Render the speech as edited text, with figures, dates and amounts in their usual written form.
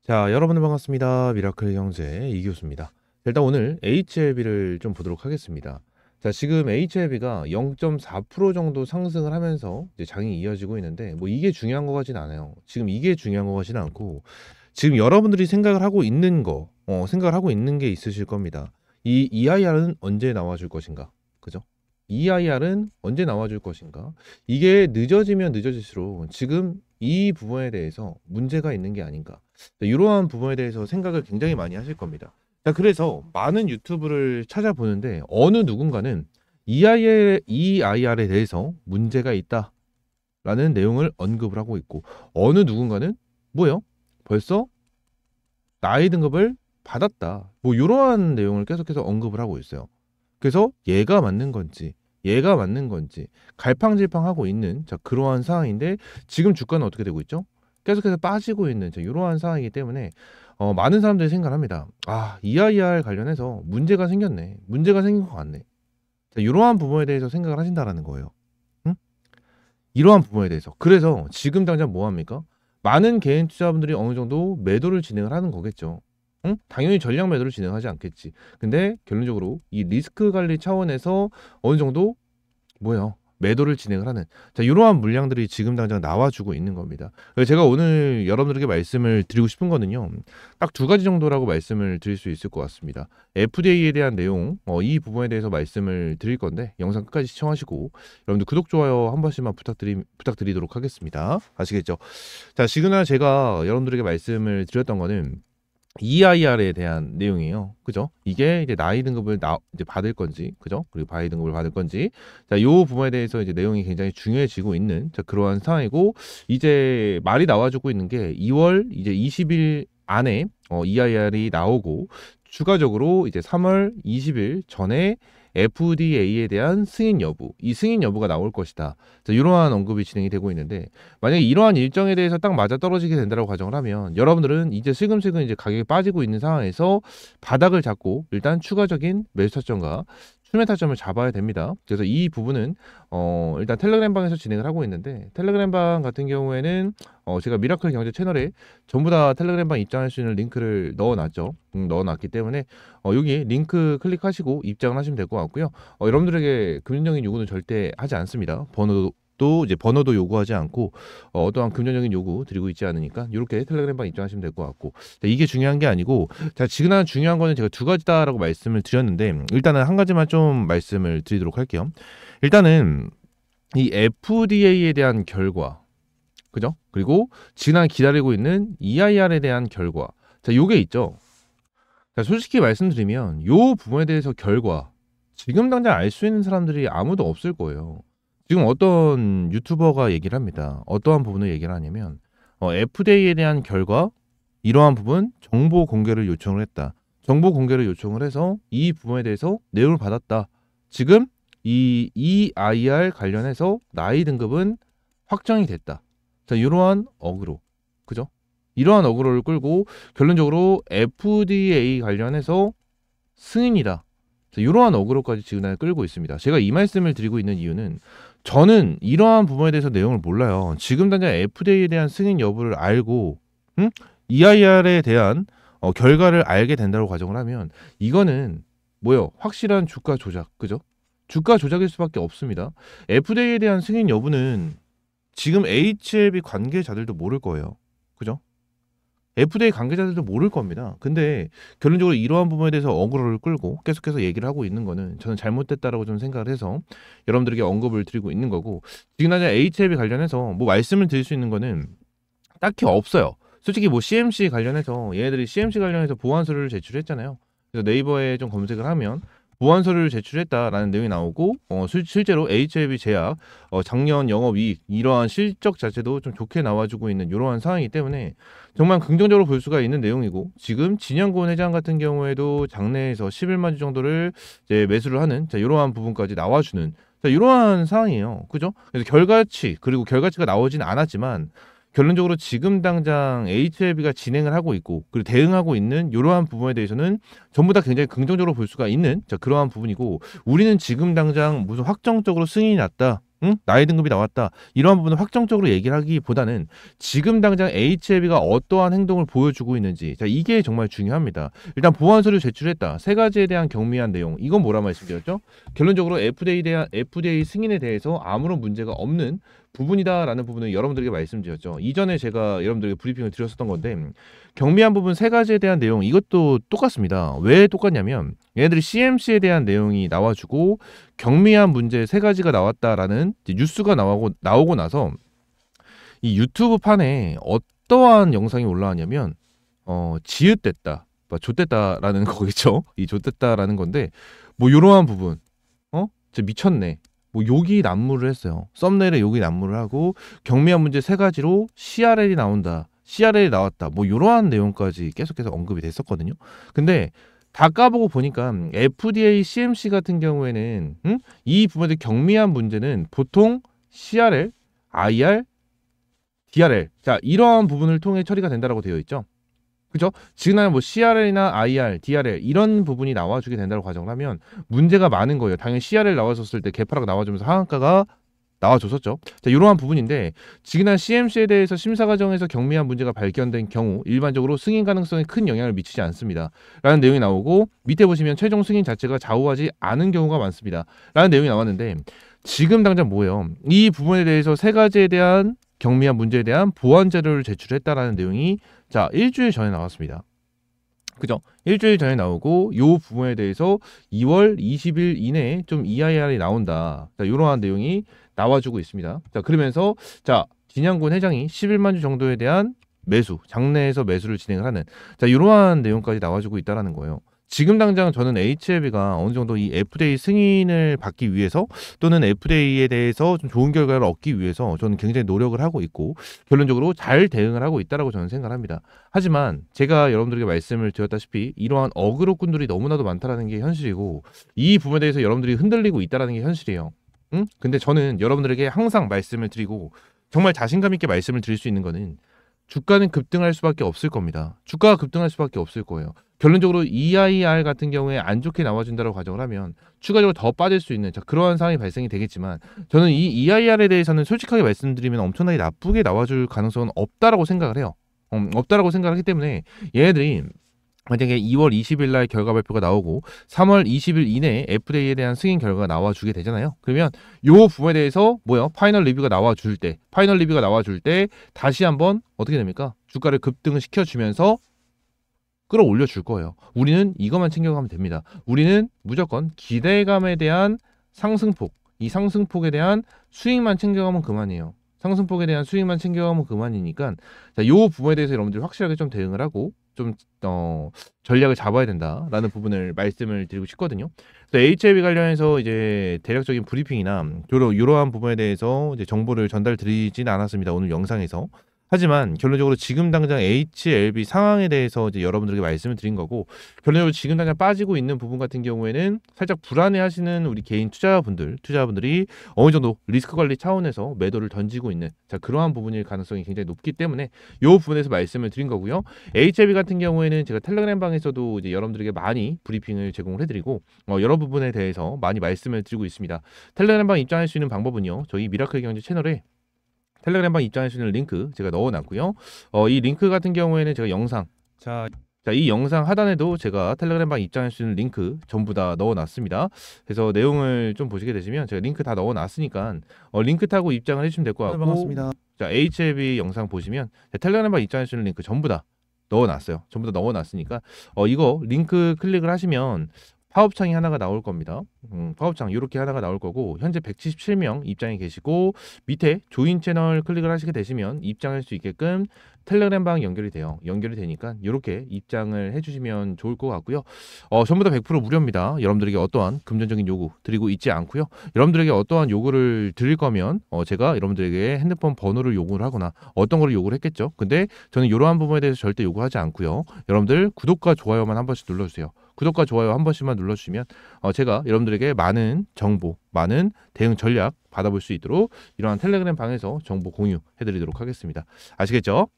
자, 여러분 반갑습니다. 미라클 형제 이교수입니다. 일단 오늘 HLB를 좀 보도록 하겠습니다. 자, 지금 HLB가 0.4% 정도 상승을 하면서 이제 장이 이어지고 있는데 뭐 이게 중요한 거 같진 않아요. 지금 이게 중요한 거 같지는 않고 지금 여러분들이 생각을 하고 있는 생각을 하고 있는 게 있으실 겁니다. 이 EIR은 언제 나와줄 것인가? 그죠? EIR은 언제 나와줄 것인가? 이게 늦어지면 늦어질수록 지금 이 부분에 대해서 문제가 있는 게 아닌가? 이러한 부분에 대해서 생각을 굉장히 많이 하실 겁니다. 자, 그래서 많은 유튜브를 찾아보는데 어느 누군가는 EIR에 대해서 문제가 있다라는 내용을 언급을 하고 있고 어느 누군가는 뭐요? 벌써 나이 등급을 받았다. 뭐 이러한 내용을 계속해서 언급을 하고 있어요. 그래서 얘가 맞는 건지 갈팡질팡하고 있는 그러한 상황인데 지금 주가는 어떻게 되고 있죠? 계속해서 빠지고 있는 이러한 상황이기 때문에 많은 사람들이 생각을 합니다. 아, EIR 관련해서 문제가 생겼네. 문제가 생긴 것 같네. 자, 이러한 부분에 대해서 생각을 하신다라는 거예요. 응? 이러한 부분에 대해서. 그래서 지금 당장 뭐 합니까? 많은 개인 투자분들이 어느 정도 매도를 진행을 하는 거겠죠. 응? 당연히 전량 매도를 진행하지 않겠지. 근데 결론적으로 이 리스크 관리 차원에서 어느 정도 매도를 진행을 하는 이러한 물량들이 지금 당장 나와주고 있는 겁니다. 그래서 제가 오늘 여러분들에게 말씀을 드리고 싶은 거는요, 딱 두 가지 정도라고 말씀을 드릴 수 있을 것 같습니다. FDA에 대한 내용, 이 부분에 대해서 말씀을 드릴 건데 영상 끝까지 시청하시고 여러분들 구독, 좋아요 한 번씩만 부탁드리도록 하겠습니다. 아시겠죠? 자, 지금 제가 여러분들에게 말씀을 드렸던 거는 EIR에 대한 내용이에요. 그죠? 이게 이제 나이 등급을 이제 받을 건지, 그죠? 그리고 바이 등급을 받을 건지. 자, 요 부분에 대해서 이제 내용이 굉장히 중요해지고 있는 그러한 상황이고, 이제 말이 나와주고 있는 게 2월 이제 20일 안에 EIR이 나오고, 추가적으로 이제 3월 20일 전에 FDA에 대한 승인 여부, 이 승인 여부가 나올 것이다. 자, 이러한 언급이 진행이 되고 있는데 만약에 이러한 일정에 대해서 딱 맞아 떨어지게 된다고 가정을 하면 여러분들은 이제 슬금슬금 이제 가격이 빠지고 있는 상황에서 바닥을 잡고 일단 추가적인 매수 타점과 출매 타점을 잡아야 됩니다. 그래서 이 부분은 일단 텔레그램방에서 진행을 하고 있는데 텔레그램방 같은 경우에는 제가 미라클 경제 채널에 전부 다 텔레그램방 입장할 수 있는 링크를 넣어놨죠. 넣어놨기 때문에 여기 링크 클릭하시고 입장을 하시면 될 것 같고요. 여러분들에게 금전적인 요구는 절대 하지 않습니다. 번호도 요구하지 않고 어떠한 금전적인 요구 드리고 있지 않으니까 이렇게 텔레그램방 입장하시면 될 것 같고, 이게 중요한 게 아니고 자, 지금 중요한 거는 제가 두 가지다라고 말씀을 드렸는데 일단은 한 가지만 좀 말씀을 드리도록 할게요. 일단은 이 FDA에 대한 결과, 그죠? 그리고 지난 기다리고 있는 EIR에 대한 결과, 자, 요게 있죠. 자, 솔직히 말씀드리면 요 부분에 대해서 결과 지금 당장 알 수 있는 사람들이 아무도 없을 거예요. 지금 어떤 유튜버가 얘기를 합니다. 어떠한 부분을 얘기를 하냐면 FDA에 대한 결과 이러한 부분 정보 공개를 요청을 했다. 정보 공개를 요청을 해서 이 부분에 대해서 내용을 받았다. 지금 이 EIR 관련해서 나이 등급은 확정이 됐다. 자, 이러한 어그로, 그죠? 이러한 어그로를 끌고 결론적으로 FDA 관련해서 승인이다. 자, 이러한 어그로까지 지금 끌고 있습니다. 제가 이 말씀을 드리고 있는 이유는 저는 이러한 부분에 대해서 내용을 몰라요. 지금 당장 FDA에 대한 승인 여부를 알고 EIR에 대한 결과를 알게 된다고 가정을 하면 이거는 확실한 주가 조작, 그죠? 주가 조작일 수밖에 없습니다. FDA에 대한 승인 여부는 지금 HLB 관계자들도 모를 거예요. 그죠? FDA 관계자들도 모를 겁니다. 근데 결론적으로 이러한 부분에 대해서 어그로를 끌고 계속해서 얘기를 하고 있는 거는 저는 잘못됐다라고 좀 생각을 해서 여러분들에게 언급을 드리고 있는 거고, 지금 당장 HLB 관련해서 뭐 말씀을 드릴 수 있는 거는 딱히 없어요. 솔직히 뭐 CMC 관련해서 얘네들이 CMC 관련해서 보완서류를 제출했잖아요. 그래서 네이버에 좀 검색을 하면 보완서류를 제출했다라는 내용이 나오고 실제로 HLB 제약 작년 영업이익 이러한 실적 자체도 좀 좋게 나와주고 있는 이러한 상황이기 때문에 정말 긍정적으로 볼 수가 있는 내용이고, 지금 진영권 회장 같은 경우에도 장내에서 11만 주 정도를 이제 매수를 하는 이러한 부분까지 나와주는 이러한 상황이에요. 그죠? 그래서 그리고 결과치가 나오진 않았지만 결론적으로 지금 당장 HLB가 진행을 하고 있고 그리고 대응하고 있는 이러한 부분에 대해서는 전부 다 굉장히 긍정적으로 볼 수가 있는 그러한 부분이고, 우리는 지금 당장 무슨 확정적으로 승인이 났다 응? 나의 등급이 나왔다. 이러한 부분을 확정적으로 얘기를 하기보다는 지금 당장 HLB가 어떠한 행동을 보여주고 있는지, 자, 이게 정말 중요합니다. 일단 보완서류 제출했다. 세 가지에 대한 경미한 내용. 이건 뭐라 말씀드렸죠? 결론적으로 FDA 승인에 대해서 아무런 문제가 없는 부분이다라는 부분을 여러분들에게 말씀드렸죠. 이전에 제가 여러분들에게 브리핑을 드렸었던 건데, 경미한 부분 세 가지에 대한 내용, 이것도 똑같습니다. 왜 똑같냐면 얘네들이 CMC에 대한 내용이 나와주고 경미한 문제 세 가지가 나왔다라는 뉴스가 나오고 나서 이 유튜브 판에 어떠한 영상이 올라왔냐면 지읒됐다, 좆됐다라는 거겠죠. 이 좆됐다라는 건데, 뭐 이러한 부분, 진짜 미쳤네, 뭐 욕이 난무를 했어요. 썸네일에 욕이 난무를 하고 경미한 문제 세 가지로 CRL이 나온다, CRL이 나왔다, 뭐 이러한 내용까지 계속해서 언급이 됐었거든요. 근데 다 까보고 보니까 FDA, CMC 같은 경우에는 이 부분의 경미한 문제는 보통 CRL, IR, DRL, 자, 이러한 부분을 통해 처리가 된다고 되어 있죠. 그죠? 지금 뭐 CRL이나 IR, DRL 이런 부분이 나와주게 된다고 가정을 하면 문제가 많은 거예요. 당연히 CRL 나와줬을 때 개파락 나와주면서 하한가가 나와줬었죠. 자, 이러한 부분인데 지난 CMC에 대해서 심사 과정에서 경미한 문제가 발견된 경우 일반적으로 승인 가능성에 큰 영향을 미치지 않습니다. 라는 내용이 나오고, 밑에 보시면 최종 승인 자체가 좌우하지 않은 경우가 많습니다. 라는 내용이 나왔는데, 지금 당장 뭐예요? 이 부분에 대해서 세 가지에 대한 경미한 문제에 대한 보완 자료를 제출했다라는 내용이 자, 일주일 전에 나왔습니다. 그죠? 일주일 전에 나오고 요 부분에 대해서 2월 20일 이내에 좀 EIR이 나온다. 자, 이러한 내용이 나와주고 있습니다. 자, 그러면서 자, 진양군 회장이 11만 주 정도에 대한 매수, 장내에서 매수를 진행을 하는, 자, 이러한 내용까지 나와주고 있다라는 거예요. 지금 당장 저는 HLB가 어느 정도 이 FDA 승인을 받기 위해서 또는 FDA에 대해서 좀 좋은 결과를 얻기 위해서 저는 굉장히 노력을 하고 있고 결론적으로 잘 대응을 하고 있다라고 저는 생각을 합니다. 하지만 제가 여러분들에게 말씀을 드렸다시피 이러한 어그로꾼들이 너무나도 많다라는 게 현실이고, 이 부분에 대해서 여러분들이 흔들리고 있다라는 게 현실이에요. 응? 근데 저는 여러분들에게 항상 말씀을 드리고 정말 자신감 있게 말씀을 드릴 수 있는 거는 주가는 급등할 수밖에 없을 겁니다. 주가가 급등할 수밖에 없을 거예요. 결론적으로 EIR 같은 경우에 안 좋게 나와준다고 가정을 하면 추가적으로 더 빠질 수 있는, 자, 그러한 상황이 발생이 되겠지만 저는 이 EIR에 대해서는 솔직하게 말씀드리면 엄청나게 나쁘게 나와줄 가능성은 없다라고 생각을 해요. 없다라고 생각을 하기 때문에 얘네들이 만약에 2월 20일 날 결과 발표가 나오고 3월 20일 이내에 FDA에 대한 승인 결과가 나와주게 되잖아요. 그러면 요 부분에 대해서 파이널 리뷰가 나와줄 때 다시 한번 어떻게 됩니까? 주가를 급등을 시켜주면서 끌어올려 줄 거예요. 우리는 이것만 챙겨가면 됩니다. 우리는 무조건 기대감에 대한 상승폭, 이 상승폭에 대한 수익만 챙겨가면 그만이에요. 상승폭에 대한 수익만 챙겨가면 그만이니까, 자, 요 부분에 대해서 여러분들이 확실하게 좀 대응을 하고 좀 전략을 잡아야 된다라는 부분을 말씀을 드리고 싶거든요. HLB 관련해서 이제 대략적인 브리핑이나 이러한 부분에 대해서 이제 정보를 전달드리진 않았습니다, 오늘 영상에서. 하지만 결론적으로 지금 당장 HLB 상황에 대해서 이제 여러분들에게 말씀을 드린 거고, 결론적으로 지금 당장 빠지고 있는 부분 같은 경우에는 살짝 불안해하시는 우리 개인 투자분들이 어느 정도 리스크 관리 차원에서 매도를 던지고 있는, 자, 그러한 부분일 가능성이 굉장히 높기 때문에 이 부분에서 말씀을 드린 거고요. HLB 같은 경우에는 제가 텔레그램 방에서도 이제 여러분들에게 많이 브리핑을 제공을 해드리고 여러 부분에 대해서 많이 말씀을 드리고 있습니다. 텔레그램 방 입장할 수 있는 방법은요, 저희 미라클 경제 채널에 텔레그램방 입장할 수 있는 링크 제가 넣어놨고요. 이 링크 같은 경우에는 제가 영상, 자, 이 영상 하단에도 제가 텔레그램방 입장할 수 있는 링크 전부 다 넣어놨습니다. 그래서 내용을 좀 보시게 되시면 제가 링크 다 넣어놨으니까 링크 타고 입장을 해주시면 될 것 같고, 반갑습니다. 자, HLB 영상 보시면 텔레그램방 입장할 수 있는 링크 전부 다 넣어놨어요. 전부 다 넣어놨으니까 이거 링크 클릭을 하시면 파업창이 하나가 나올 겁니다. 파업창 이렇게 하나가 나올 거고, 현재 177명 입장이 계시고 밑에 조인 채널 클릭을 하시게 되시면 입장할 수 있게끔 텔레그램방 연결이 되니까 이렇게 입장을 해주시면 좋을 것 같고요. 전부 다 100% 무료입니다. 여러분들에게 어떠한 금전적인 요구 드리고 있지 않고요. 여러분들에게 어떠한 요구를 드릴 거면 제가 여러분들에게 핸드폰 번호를 요구를 하거나 어떤 거를 요구를 했겠죠. 근데 저는 이러한 부분에 대해서 절대 요구하지 않고요. 여러분들 구독과 좋아요만 한 번씩 눌러주세요. 구독과 좋아요 한 번씩만 눌러주시면 제가 여러분들에게 많은 정보, 많은 대응 전략 받아볼 수 있도록 이러한 텔레그램 방에서 정보 공유해드리도록 하겠습니다. 아시겠죠?